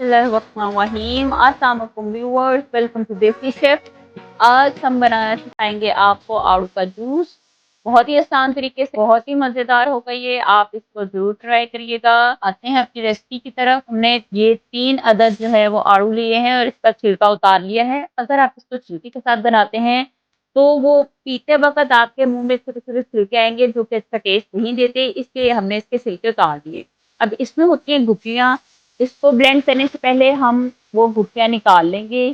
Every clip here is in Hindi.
बिस्मिल्लाहिर्रहमानिर्रहीम। अस्सलाम वालेकुम व्यूअर्स, वेलकम टू देसी शेफ। आज हम बनाना सिखाएंगे आपको आड़ू का जूस। बहुत ही आसान तरीके से, बहुत ही मज़ेदार होगा ये। आप इसको जरूर ट्राई करिएगा। आते हैं अपनी रेसिपी की तरफ। हमने ये 3 अदद जो है वो आड़ू लिए हैं और इसका छिलका उतार लिया है। अगर आप इसको छिलके के साथ बनाते हैं तो वो पीते वक्त आपके मुंह में छोटे छोटे छिलके आएंगे जो कि इसका टेस्ट नहीं देते, इसलिए हमने इसके छिलके उतार दिए। अब इसमें होती हैं गुठलियाँ। इसको ब्लेंड करने से पहले हम वो गुठलियाँ निकाल लेंगे।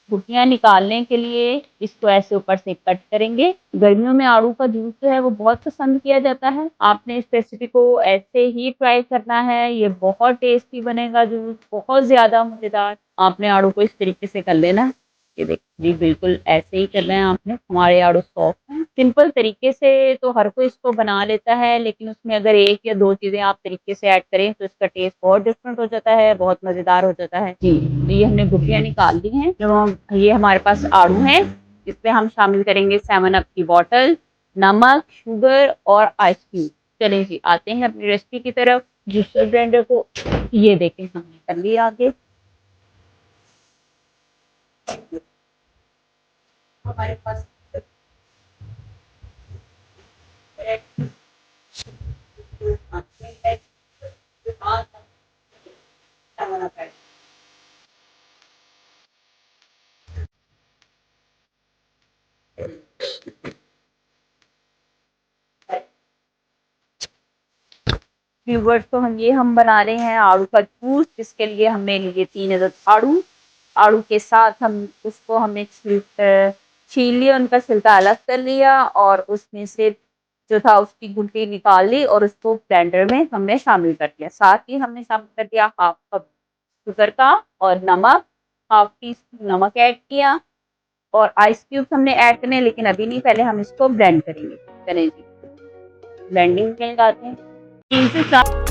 गुठलियाँ निकालने के लिए इसको ऐसे ऊपर से कट करेंगे। गर्मियों में आड़ू का जूस जो है वो बहुत पसंद किया जाता है। आपने इस रेसिपी को ऐसे ही ट्राई करना है, ये बहुत टेस्टी बनेगा जूस, बहुत ज्यादा मजेदार। आपने आड़ू को इस तरीके से कर लेना। ये देखिए जी, बिल्कुल ऐसे ही करना है आपने। हमारे आड़ू सॉफ्ट हैं। सिंपल तरीके से तो हर कोई इसको बना लेता है, लेकिन उसमें अगर 1 या 2 चीजें आप तरीके से ऐड करें तो इसका टेस्ट बहुत डिफरेंट हो जाता है, बहुत मजेदार हो जाता है जी। तो ये हमने गुठलियाँ निकाल ली हैं। जब हम ये हमारे पास आड़ू हैं, इसमें हम शामिल करेंगे 7 अप की बॉटल, नमक, शुगर और आइस क्यूब। चलिए जी, आते हैं अपनी रेसिपी की तरफ। जूसर ब्लेंडर को ये देखें हमने कर लिया आगे। हमारे पास व्यूवर्स, तो हम बना रहे हैं आड़ू का जूस, जिसके लिए हमने लिए 3 अदद आड़ू। आड़ू के साथ हमने छील लिया, उनका छिलका अलग कर लिया और उसमें से जो था उसकी गुठली निकाल ली और उसको ब्लेंडर में हमने शामिल कर दिया। साथ ही हमने शामिल कर दिया हाफ कप शुगर का और नमक, हाफ टी स्पून नमक ऐड किया और आइस क्यूब हमने ऐड करने, लेकिन अभी नहीं, पहले हम इसको ब्लेंड करेंगे। चलें जी, ब्लेंडिंग में लगाते हैं। 3 से 4